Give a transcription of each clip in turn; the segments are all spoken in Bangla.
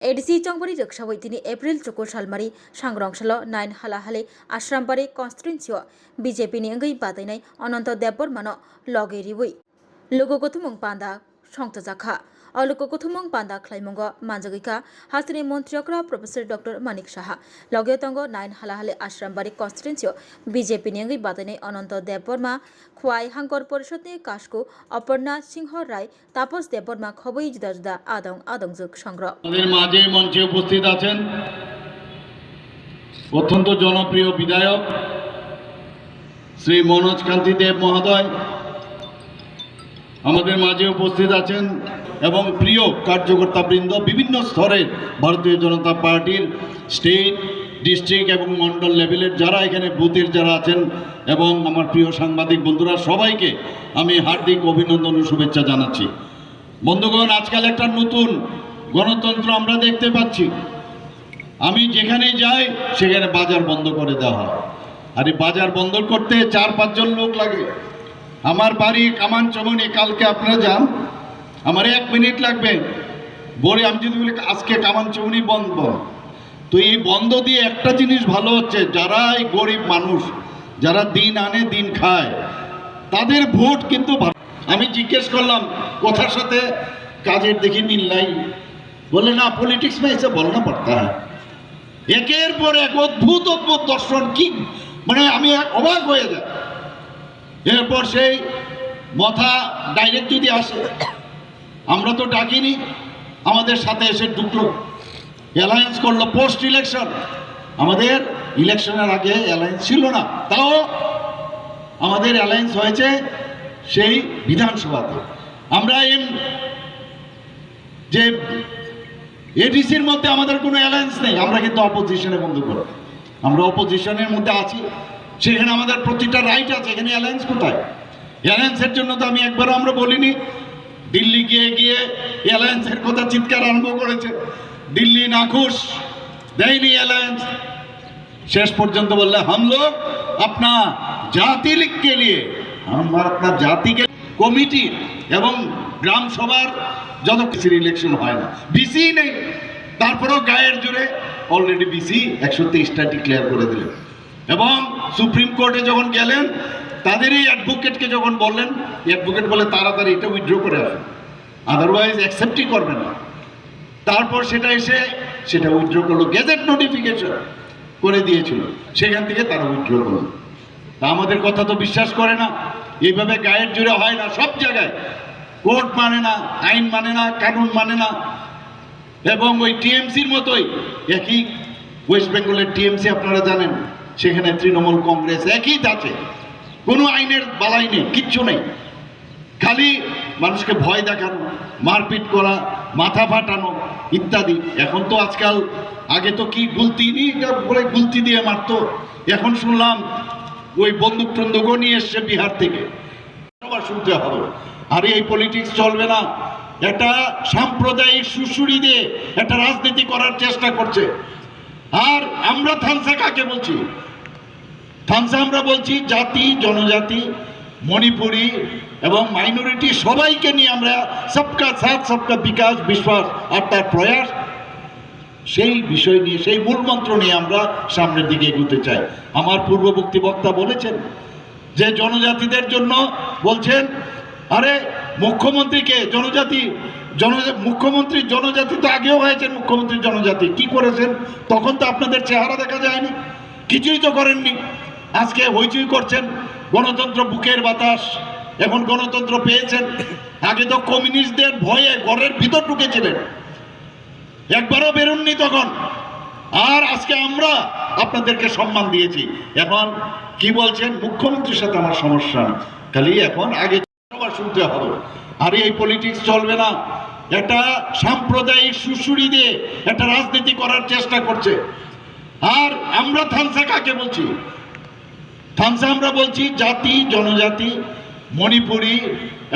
एडिसी चंगबरी रक्षावै दिनै एप्रिल चुकुर सालमारी सांग्रांसल नाइन हालाहाले आश्रामबारी कन्स्टिट्युन्सियाव बीजेपीनि अंगै बादायनाय अनंत देबबर्मानो लगेरिवै लोगोगथुमं पान्दा संतजाखा लोगोगथुमं पान्दा ख्लाइमंग मानजागैका हास्तिनि मन्त्रियक्रा प्रोफेसर डॉक्टर मानिक साहा लगेतंग नाइन हालाहाले आश्रामबारी कन्स्टिट्युन्सियाव बीजेपीनि अंगै बादायनाय अनंत देबबर्मा खुवाई हांकर परिषदनि काशको अपर्णा सिंह राय तापस देबबर्मा खबै जुदा जुदा आदं आदंजुग संग्रह আমাদের মাঝে মঞ্চে উপস্থিত আছেন অত্যন্ত জনপ্রিয় বিধায়ক শ্রী মনোজ কান্তি দেব মহোদয় আমাদের মাঝে উপস্থিত আছেন এবং প্রিয় কার্যকর্তাবৃন্দ বিভিন্ন স্তরের ভারতীয় জনতা পার্টির স্টেট ডিস্ট্রিক্ট এবং মন্ডল লেভেলের যারা এখানে বুথের যারা আছেন এবং আমার প্রিয় সাংবাদিক বন্ধুরা সবাইকে আমি হার্দিক অভিনন্দন ও শুভেচ্ছা জানাচ্ছি। বন্ধুগণ, আজকাল একটা নতুন গণতন্ত্র আমরা দেখতে পাচ্ছি। আমি যেখানে যাই সেখানে বাজার বন্ধ করে দেওয়া হয়, আর এই বাজার বন্ধ করতে 4-5 জন লোক লাগে। আমার বাড়ি কামানচমনি, কালকে আপনারা যান, আমার 1 মিনিট লাগবে। বলে আমি যদি বলি আজকে কামানচমনি বন্ধ, তো এই বন্ধ দিয়ে একটা জিনিস ভালো হচ্ছে, যারা এই গরিব মানুষ যারা দিন আনে দিন খায় তাদের ভোট কিন্তু আমি জিজ্ঞেস করলাম কথার সাথে কাজের দেখি মিল নাই। বলে না, পলিটিক্স में ऐसे बोलना पड़ता है। একের পর এক অদ্ভুত অদ্ভুত দর্শন, কি মানে আমি অবাক হয়ে যাই। এরপর সেই মাথা ডাইরেক্ট যদি আসে, আমরা তো ডাকিনি, আমাদের সাথে এসে ঢুকলো, অ্যালায়েন্স করলো পোস্ট ইলেকশন। আমাদের ইলেকশনের আগে অ্যালায়েন্স ছিল না, তাও আমাদের অ্যালায়েন্স হয়েছে সেই বিধানসভাতে। আমরা যে এডিসির মধ্যে আমাদের কোনো অ্যালায়েন্স নেই, আমরা কিন্তু অপোজিশনে বন্ধু করব, আমরা অপোজিশনের মধ্যে আছি, সেখানে আমাদের প্রতিটা রাইট আছে। এখানে অ্যালায়েন্স কোথায়? অ্যালায়েন্সের জন্য তো আমি একবারও আমরা বলিনি। দিল্লি গিয়ে অ্যালায়েন্সের কথা চিৎকার আরম্ভ করেছে, দিল্লি নাখুশ, দেয়নি অ্যালায়েন্স। শেষ পর্যন্ত বললে हम लोग अपना জাতি के लिए, আমরা আপনার জাতিকে কমিটি এবং গ্রাম সভার যত কিছুর ইলেকশন হয় না, বিসি নেই, তারপরেও গায়ের জোরে অলরেডি বিসি 123টা ডিক্লেয়ার করে দিলেন। এবং সুপ্রিম কোর্টে যখন গেলেন, তাদেরই অ্যাডভোকেটকে যখন বললেন, অ্যাডভোকেট বলে তাড়াতাড়ি এটা উইথড্র করে আসুন, আদারওয়াইজ অ্যাকসেপ্টই করবেন না। তারপর সেটা উইথড্র করলো, গেজেট নোটিফিকেশন করে দিয়েছিল, সেখান থেকে তারা উইথড্র করলো। তা আমাদের কথা তো বিশ্বাস করে না, এইভাবে গায়ের জোরে হয় না। সব জায়গায় কোর্ট মানে না, আইন মানে না, কানুন মানে না। এবং ওই টিএমসির মতোই একই ওয়েস্ট বেঙ্গলের টিএমসি আপনারা জানেন, সেখানে তৃণমূল কংগ্রেস একই আছে, কোনো আইনের বালাই নেই, কিচ্ছু নেই, খালি মানুষকে ভয় দেখানো, মারপিট করা, মাথা ফাটানো ইত্যাদি। এখন তো আজকাল, আগে তো কি গুলতি দিয়ে মারতো, এখন শুনলাম ওই বন্দুক টন্দুকও নিয়ে এসছে বিহার থেকে, সবার শুনতে হবে। আর এই পলিটিক্স চলবে না। একটা সাম্প্রদায়িক সুশুরি দিয়ে একটা রাজনীতি করার চেষ্টা করছে। আর আমরা থানসা কাকে বলছি? থানসা আমরা বলছি জাতি, জনজাতি, মণিপুরি এবং মাইনরিটি সবাইকে নিয়ে আমরা সবকা সাথ সবকা বিকাশ বিশ্বাস আর তার প্রয়াস, সেই বিষয় নিয়ে, সেই মূলমন্ত্র নিয়ে আমরা সামনের দিকে এগোতে চাই। আমার পূর্ববর্তী বক্তা বলেছেন যে জনজাতিদের জন্য বলছেন, আরে মুখ্যমন্ত্রীকে মুখ্যমন্ত্রী জনজাতি তো আগেও হয়েছেন, মুখ্যমন্ত্রী জনজাতি কি করেছেন? তখন তো আপনাদের চেহারা দেখা যায়নি, কিছুই তো করেননি। আজকে হইচই করছেন, গণতন্ত্র বুকের বাতাস, এখন গণতন্ত্র পেয়েছেন। আগে তো কমিউনিস্টদের ভয়ে ঘরের ভিতর ঢুকেছিলেন, একবারও বেরোননি তখন। আর আজকে আমরা আপনাদেরকে সম্মান দিয়েছি, এখন কি বলছেন? মুখ্যমন্ত্রীর সাথে আমার সমস্যা নেই, খালি এখন আগে সবার শুনতে হবে। আর এই পলিটিক্স চলবে না। একটা সাম্প্রদায়িক সুশুরি দিয়ে একটা রাজনীতি করার চেষ্টা করছে। আর আমরা থানসা কাকে বলছি? থানসা আমরা বলছি জাতি, জনজাতি, মণিপুরি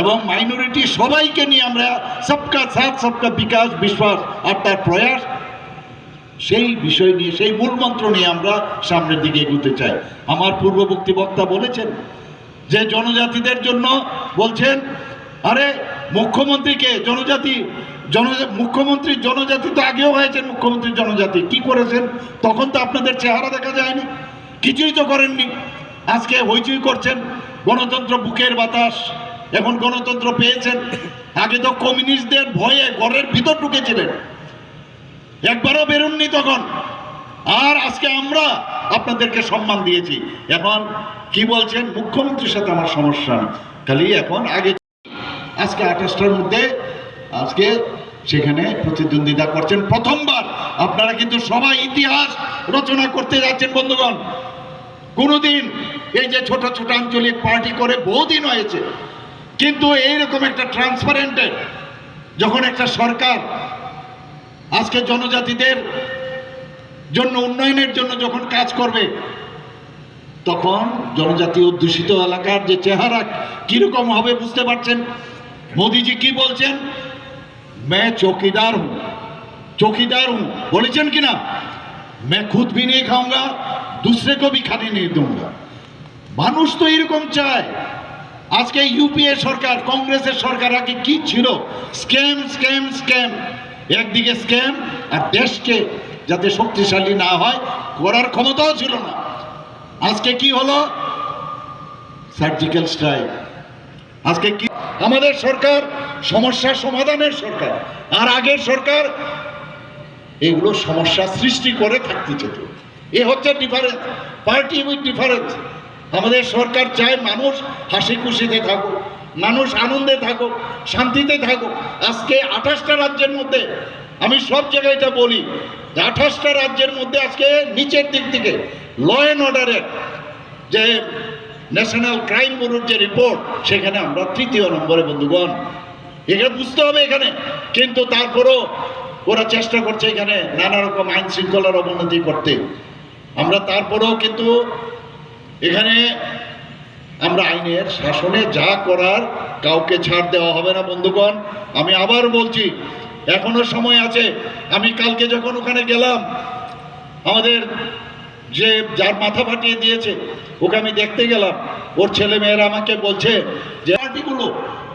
এবং মাইনরিটি সবাইকে নিয়ে আমরা সবকা সাথ সবকা বিকাশ বিশ্বাস আর তার প্রয়াস, সেই বিষয় নিয়ে, সেই মূলমন্ত্র নিয়ে আমরা সামনের দিকে এগোতে চাই। আমার পূর্ববর্তী বক্তা বলেছেন যে জনজাতিদের জন্য বলছেন, আরে মুখ্যমন্ত্রীকে মুখ্যমন্ত্রী জনজাতি তো আগেও হয়েছেন, মুখ্যমন্ত্রী জনজাতি কি করেছেন? তখন তো আপনাদের চেহারা দেখা যায়নি, কিছুই তো করেননি। আজকে হইচই করছেন, গণতন্ত্র বুকের বাতাস, এখন গণতন্ত্র পেয়েছেন। আগে তো কমিউনিস্টদের ভয়ে ঘরের ভিতর ঢুকেছিলেন, একবারও বেরোননি তখন। আর আজকে আমরা আপনাদেরকে সম্মান দিয়েছি। এখন কি বলছেন? মুখ্যমন্ত্রীর সাথে আমার সমস্যা নেই, খালি এখন আগে আজকে 28টার মধ্যে আজকে সেখানে প্রতিদ্বন্দ্বিতা করছেন প্রথমবার। আপনারা কিন্তু সবাই ইতিহাস রচনা করতে যাচ্ছেন বন্ধুগণ। কোনোদিন এই যে ছোট ছোট আঞ্চলিক পার্টি করে বহুদিন হয়েছে, কিন্তু এইরকম একটা ট্রান্সপারেন্টের যখন একটা সরকার আজকে জনজাতিদের জন্য উন্নয়নের জন্য যখন কাজ করবে, তখন জনজাতি অধ্যুষিত এলাকার যে চেহারা কিরকম হবে বুঝতে পারছেন। মোদিজি কি বলছেন? मैं चौकीदार हूं, चौकीदार हूं বলেছেন কিনা? मैं खुद भी नहीं खाऊंगा, दूसरे को भी खाने नहीं दूंगा। মানুষ তো এরকম চায়। আজকে ইউপিএ সরকার, কংগ্রেসের সরকার আগে কি ছিল? স্ক্যাম স্ক্যাম স্ক্যাম, একদিকে স্ক্যাম, আর দেশকে যাতে শক্তিশালী না হয় করার ক্ষমতাও ছিল না। আজকে কি হলো? Surgical strike. আজকে কি আমাদের সরকার? সমস্যা সমাধানের সরকার। আর আগের সরকার এগুলো সমস্যা সৃষ্টি করে থাকতে চেত। এ হচ্ছে ডিফারেন্স, পার্টি উইথ ডিফারেন্স। আমাদের সরকার চায় মানুষ হাসি খুশিতে থাকুক, মানুষ আনন্দে থাকুক, শান্তিতে থাকুক। আজকে 28টা রাজ্যের মধ্যে, আমি সব জায়গায় এটা বলি, 28টা রাজ্যের মধ্যে আজকে নিচের দিক থেকে ল অ্যান্ড অর্ডারের যে ন্যাশনাল ক্রাইম ব্যুরোর যে রিপোর্ট, সেখানে আমরা 3য় নম্বরে বন্ধুগণ। এখানে বুঝতে হবে এখানে, কিন্তু তারপরও ওরা চেষ্টা করছে এখানে নানা রকম আইন শৃঙ্খলার অবনতি করতে। আমরা তারপরেও কিন্তু এখানে আমরা আইনের শাসনে যা করার কাউকে ছাড় দেওয়া হবে না বন্ধুগণ। আমি আবার বলছি, এখনো সময় আছে। আমি কালকে যখন ওখানে গেলাম, আমাদের যে যার মাথা ফাটিয়ে দিয়েছে ওকে আমি দেখতে গেলাম, ওর ছেলে মেয়েরা আমাকে বলছে যে পার্টিগুলো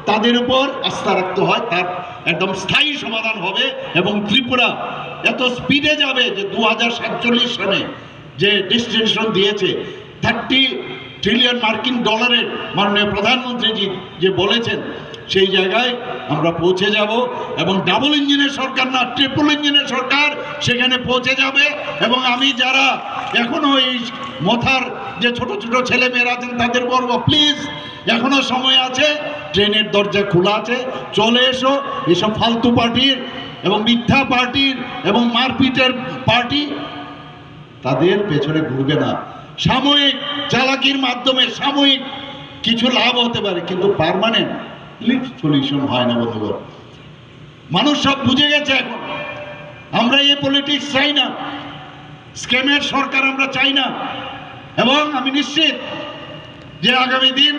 তাদের উপর আস্থা রাখতে হয়, তার একদম স্থায়ী সমাধান হবে। এবং ত্রিপুরা এত স্পিডে যাবে যে 2047 সালে যে ডেস্টিনেশন দিয়েছে 30 ট্রিলিয়ন মার্কিন ডলারের, মাননীয় প্রধানমন্ত্রীজি যে বলেছেন, সেই জায়গায় আমরা পৌঁছে যাব। এবং ডাবল ইঞ্জিনের সরকার না, ট্রিপল ইঞ্জিনের সরকার সেখানে পৌঁছে যাবে। এবং আমি যারা এখনো এই মথার যে ছোট ছোট ছেলে মেয়েরা আছেন তাদের বলবো, প্লিজ এখনো সময় আছে, ট্রেনের দরজা খোলা আছে, চলে এসো। এসব ফালতু পার্টির এবং মিথ্যা পার্টির এবং মারপিটের পার্টি তাদের পেছনে ঘুরবে না। সাময়িক চালাকির মাধ্যমে সাময়িক কিছু লাভ হতে পারে, কিন্তু পার্মানেন্ট সলিউশন হয় না বন্ধুগণ। মানুষ সব বুঝে গেছে এখন। আমরা এই পলিটিক্স চাই না, স্ক্যামের সরকার আমরা চাই না। এবং আমি নিশ্চিত যে আগামী দিন